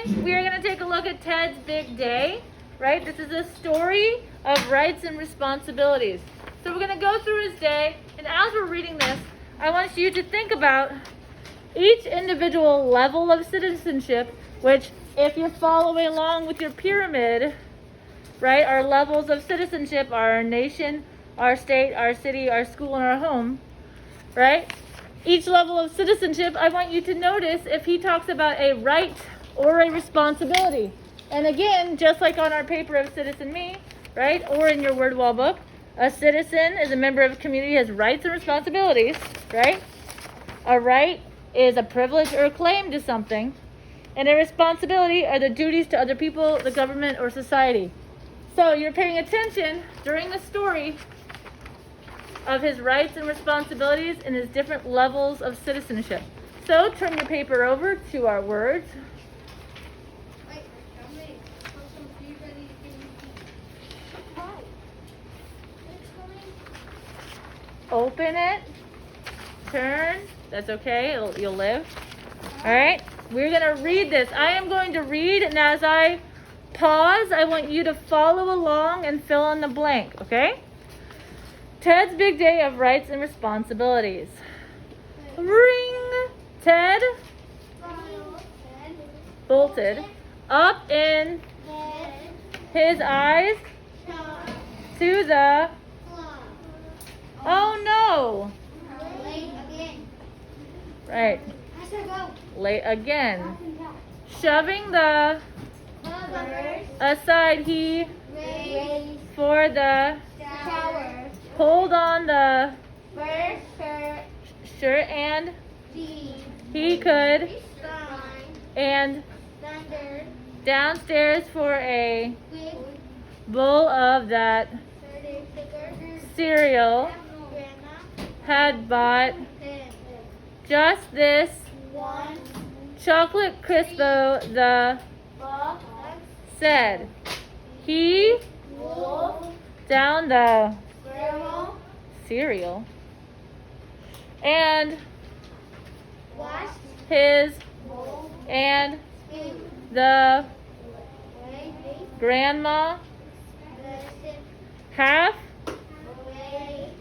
we are going to take a look at Ted's Big Day, right? This is a story of rights and responsibilities. So we're going to go through his day, and as we're reading this, I want you to think about each individual level of citizenship, which if you're following along with your pyramid, right, our levels of citizenship are our nation, our state, our city, our school, and our home, right? Each level of citizenship, I want you to notice if he talks about a right or a responsibility. And again, just like on our paper of Citizen Me, right, or in your word wall book, a citizen is a member of a community, has rights and responsibilities, right? A right is a privilege or a claim to something, and a responsibility are the duties to other people, the government, or society. So you're paying attention during the story of his rights and responsibilities and his different levels of citizenship. So turn your paper over to our words. Open it, turn, that's okay, you'll live. All right, we're gonna read this. I am going to read, and as I pause, I want you to follow along and fill in the blank, okay? Ted's Big Day of Rights and Responsibilities. Ring! Ted bolted up in his eyes to the... Oh no! Right. Late again. Shoving the aside, he for the pulled on the shirt and he could and downstairs for a bowl of that cereal had bought just this chocolate Crispo, the said. He down the cereal and his and the grandma half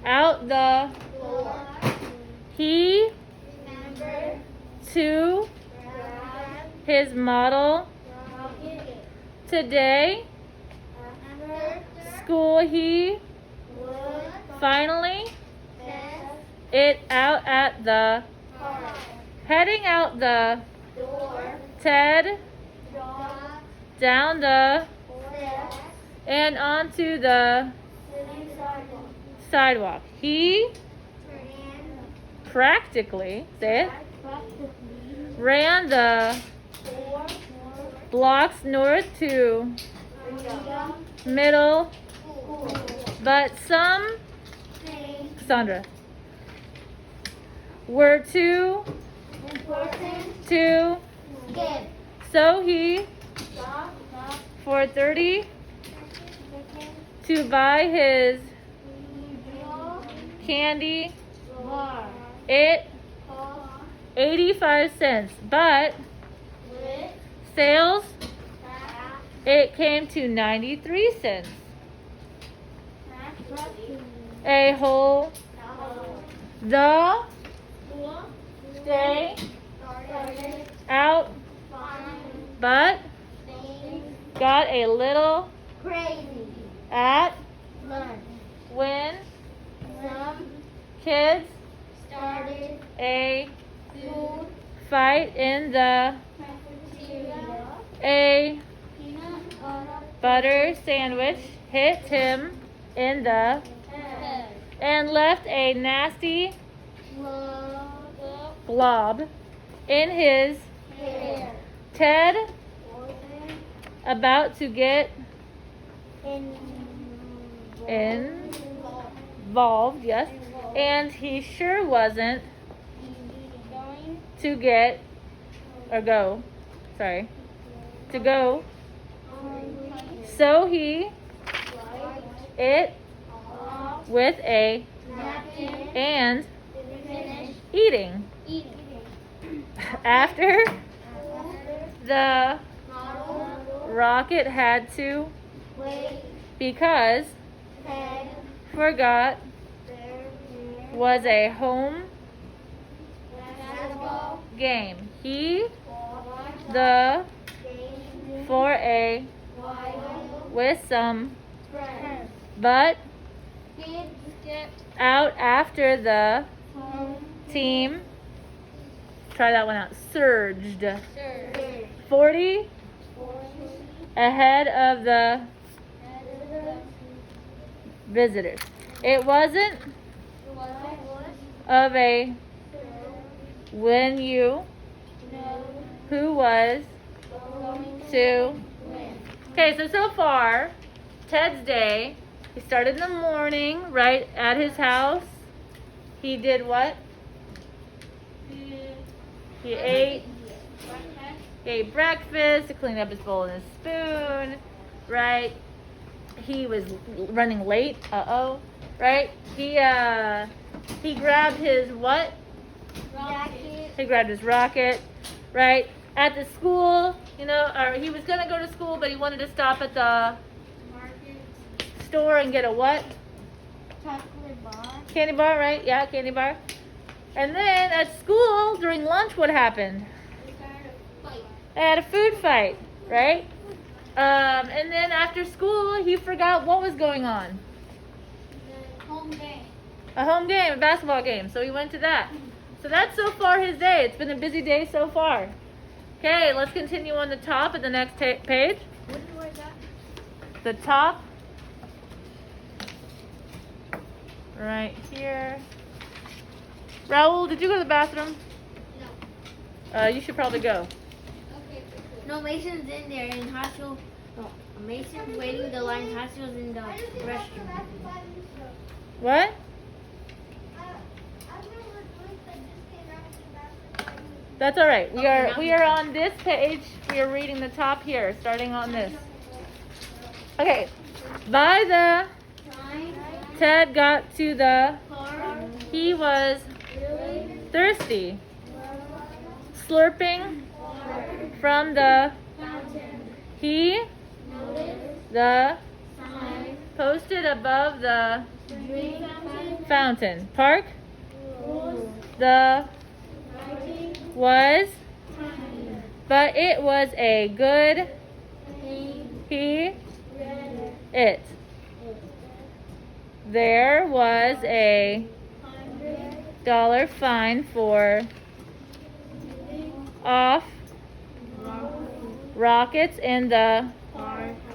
out the he to his model today school he finally it out at the heading out the Ted down the and onto the sidewalk. He practically, say it, ran the blocks north to middle, but some, Cassandra, were too important to skip. So he for 30 to buy his candy. It 85 cents, but sales it came to 93 cents. A whole the day out, but got a little crazy at lunch when some kids started a food fight in the cafeteria. a Peanut butter sandwich hit him in the head. and left a nasty blob in his Hair. Ted about to get involved, yes, and he sure wasn't to get or go, sorry, to go. So he it with a and eating. After the Rocket had to Wait. because Ted. forgot Bear. was a home Basketball. game. He Watch. the Game. for a Wild. with some Friends. but Kid. Skip. out after the Home. team. Try that one out. Surged. Sir. 40 ahead of the visitors. It wasn't of a when you who was to. Okay, so far, Ted's day, he started in the morning, right at his house. He did what? He ate breakfast, to clean up his bowl and his spoon, right? He was running late, right? He grabbed his what? Jacket. He grabbed his rocket, right? At the school, or he was gonna go to school, but he wanted to stop at the Market. store and get a what? Chocolate bar. Candy bar, right? Yeah, candy bar. And then at school, during lunch, what happened? We started a fight. They had a food fight, right? And then after school, he forgot what was going on. The home game. A home game, a basketball game. So he went to that. So that's so far his day. It's been a busy day so far. Okay, let's continue on the top of the next page. What was that? The top. Right here. Raul, did you go to the bathroom? No. You should probably go. Okay. No, Mason's in there in hospital. No, Mason's waiting the line. Hospital's in the restroom. What? That's all right. We are on this page. We are reading the top here, starting on this. Okay. By the Ted got to the he was thirsty, slurping from the he the posted above the fountain park the was, but it was a good he it. There was a $1 fine for off rockets in the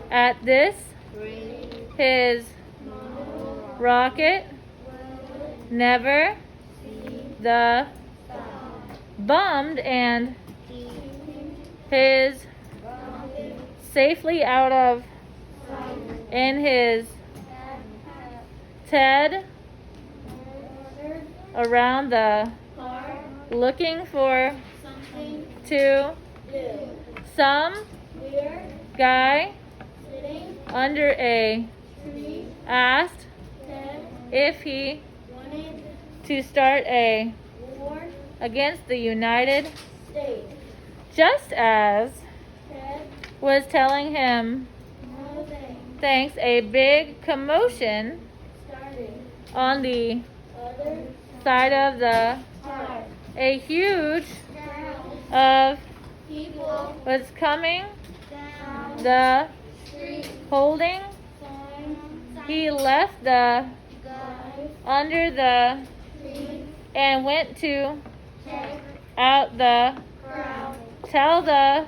at this his rocket never the bummed and his safely out of in his Ted around the looking for to some guy under a asked if he to start a against the United just as was telling him thanks a big commotion on the side of the a huge of was coming the holding he left the under the and went to out the tell the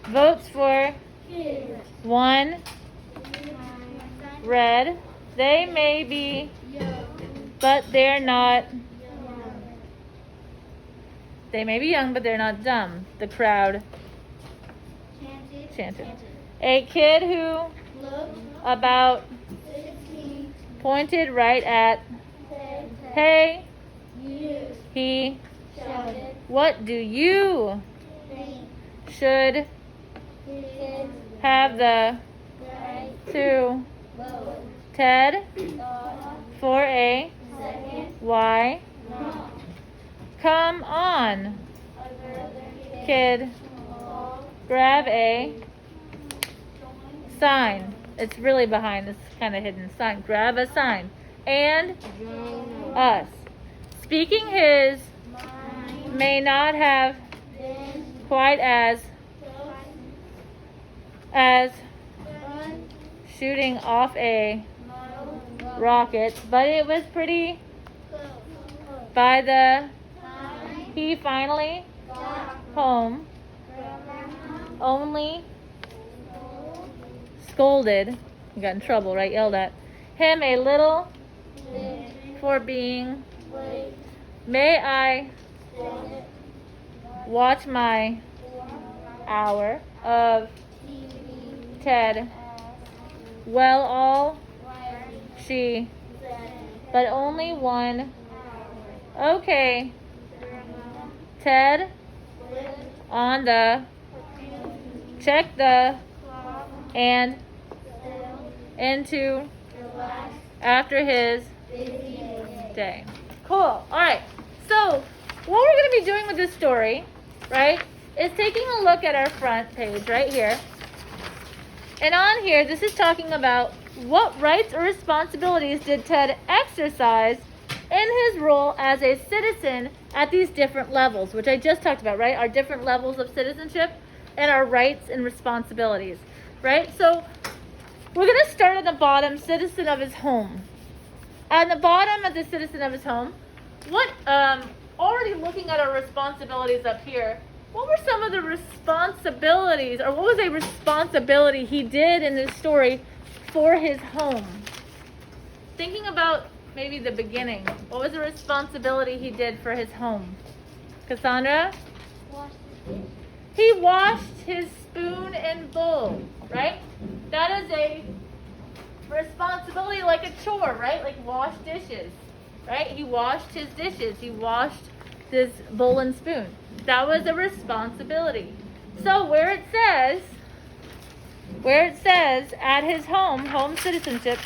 votes for one red they may be but they're not they may be young but they're not dumb the crowd chanted a kid who about pointed right at hey he what do you should have the to Ted for a why come on kid grab a sign. It's really behind. It's kind of hidden. Sign. Grab a sign. And Join us. Speaking his may not have quite as shooting off a rocket, but it was pretty by the he finally home only scolded, he got in trouble, right? Yelled at him a little for being, may I watch my hour of Ted. Well, all she, but only one. Okay, Ted, on the, check the, and into after his day. Cool. All right. So what we're going to be doing with this story, right, is taking a look at our front page right here. And on here, this is talking about what rights or responsibilities did Ted exercise in his role as a citizen at these different levels, which I just talked about, right? Our different levels of citizenship and our rights and responsibilities, right? So we're going to start at the bottom, citizen of his home. At the bottom of the citizen of his home, what, already looking at our responsibilities up here, what were some of the responsibilities, or what was a responsibility he did in this story for his home? Thinking about maybe the beginning, what was the responsibility he did for his home? Cassandra? He washed his spoon and bowl, right? That is a responsibility, like a chore, right? Like wash dishes, right? He washed his dishes. He washed this bowl and spoon. That was a responsibility. So where it says at his home citizenship,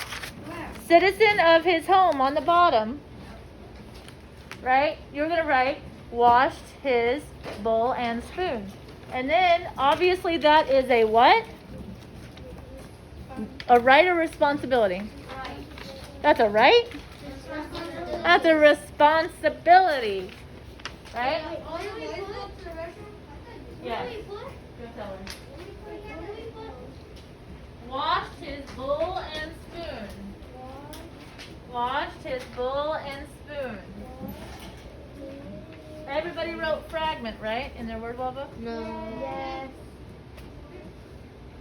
citizen of his home on the bottom, right? You're going to write washed his bowl and spoon. And then obviously that is a what? A right or responsibility? That's a right? That's a responsibility. Right? Yes. Go tell her. Washed his bowl and spoon. Washed his bowl and spoon. Everybody wrote fragment, right? In their word wall book? No. Yes.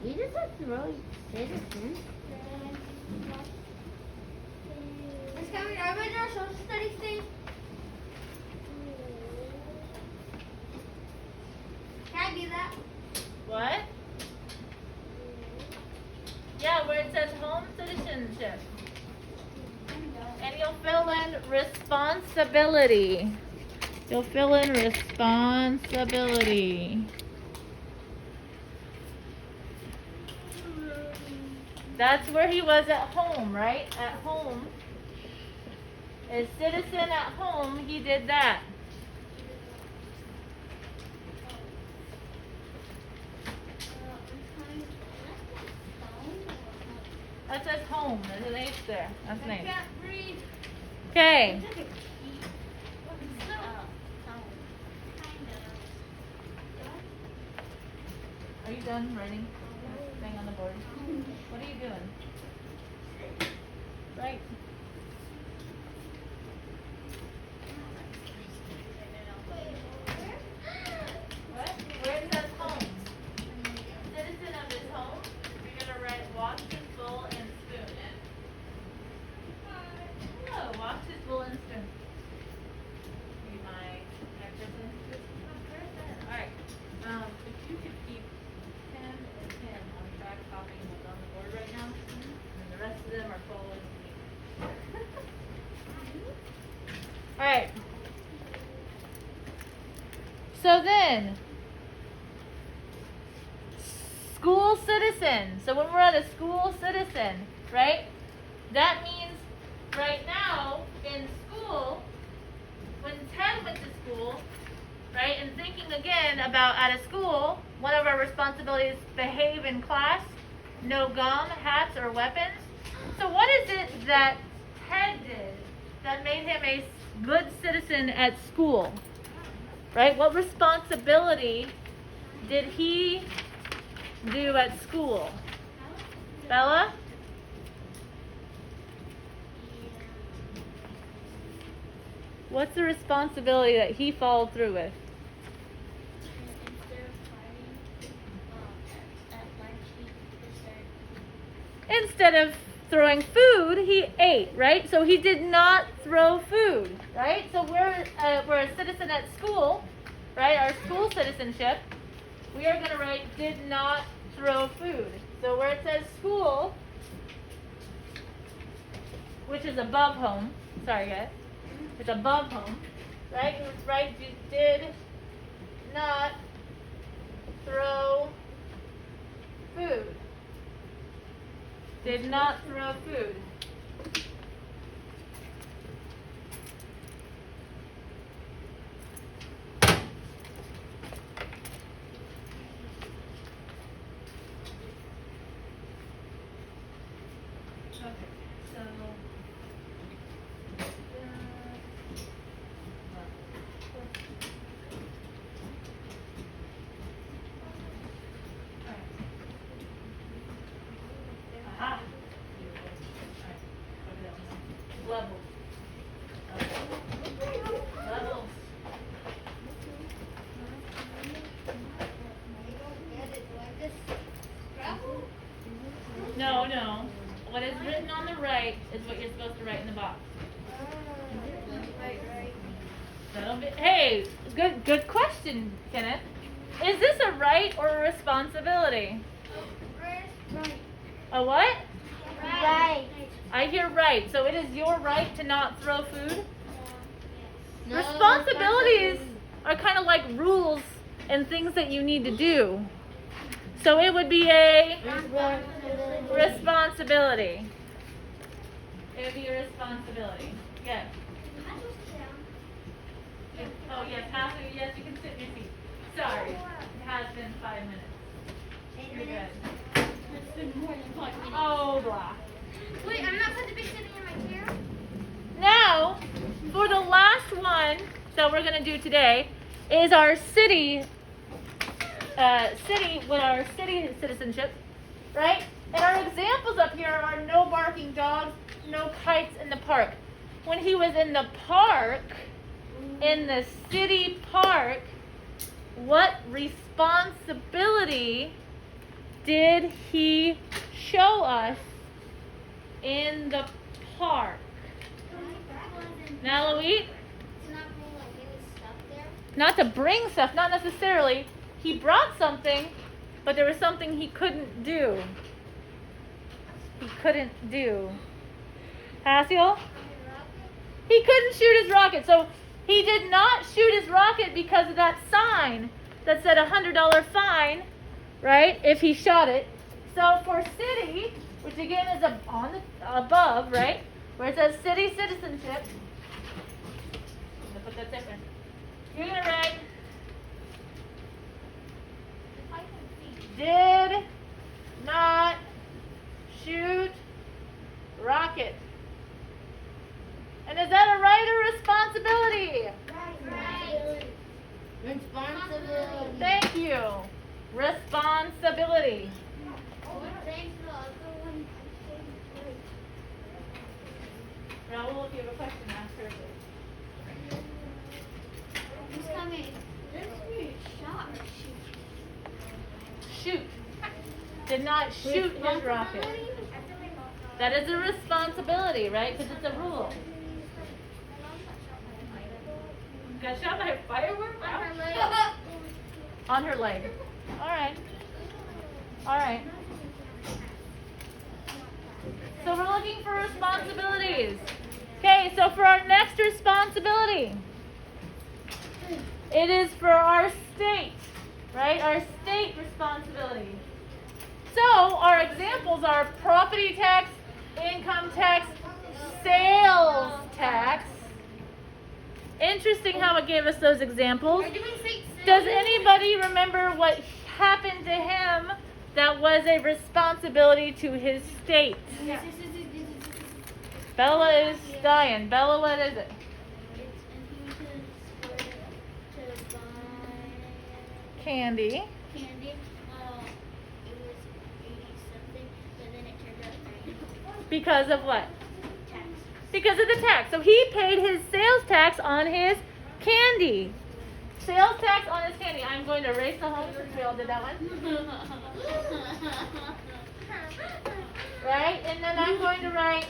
You just have to write citizen. Miss Cameron, are we doing our social studies thing? Can I do that? What? Yeah, where it says home citizenship. And you'll fill in responsibility. You'll fill in responsibility. That's where he was at home, right? At home. As citizen at home, he did that. That says home. There's an H there. That's an H. can't read. Okay. Are you done writing? Thing on the board. What are you doing? Right. What? Where it says home. Citizen of his home. You're gonna write wash his bowl and spoon. Hello, wash his bowl and spoon. Be my person. Alright. If you could keep pen and pen on track copying what's on the board right now, and the rest of them are following me. Alright. So then, school citizen. So when we're at a school citizen, right? That means right now in school, when Ted went to school, right, and thinking again about at a school, one of our responsibilities, behave in class, no gum, hats, or weapons. So what is it that Ted did that made him a good citizen at school? Right? What responsibility did he do at school? Bella? What's the responsibility that he followed through with? Instead of throwing food, he ate, right? So he did not throw food, right? So we're a citizen at school, right? Our school citizenship. We are going to write did not throw food. So where it says school, which is above home, sorry guys, it's above home, right? You would write did not throw food. Did not throw food. Okay, so aha. Levels. Levels. No. What is written on the right is what you're supposed to write in the box. Hey, good question, Kenneth. Is this a right or a responsibility? A what? Right. I hear right. So it is your right to not throw food? No, Responsibilities are kind of like rules and things that you need to do. So it would be a responsibility. It would be a responsibility. Yes. Oh, yes. Yes, you can sit in your seat. Sorry. It has been 5 minutes. You're good. It's been more than 5 minutes. Oh, blah. Wait, I'm not supposed to be sitting in my chair? Now, for the last one that we're going to do today is our city citizenship, right? And our examples up here are no barking dogs, no kites in the park. When he was in the park, in the city park, what responsibility did he show us in the park? Now, Louise? Not to bring stuff, not necessarily. He brought something, but there was something he couldn't do. Hassiel? He couldn't shoot his rocket. So he did not shoot his rocket because of that sign that said $100 fine, right, if he shot it. So for city, which again is above, right, where it says city citizenship, I'm going to put that different. You're going to write did not shoot rocket. And is that a right or responsibility? Right. Responsibility. Thank you. Responsibility. Raul, if you have a question, ask her. Who's coming? Shot. Shoot. Did not shoot his rocket. That is a responsibility, right? Because it's a rule. Got shot by a firework? On her leg. On her leg. All right. So we're looking for responsibilities. Okay, so for our next responsibility, it is for our state, right? Our state responsibility. So our examples are property tax, income tax, sales tax. Interesting how it gave us those examples. Are you doing state Does anybody remember happened to him that was a responsibility to his state? Yeah. Bella is dying. Bella, what is it? Candy. Candy. It was 80 something, but then it turned out 90. Because of what? Tax. Because of the tax. So he paid his sales tax on his candy. Sales tax on his candy. I'm going to erase the home since we all did that one. Right? And then I'm going to write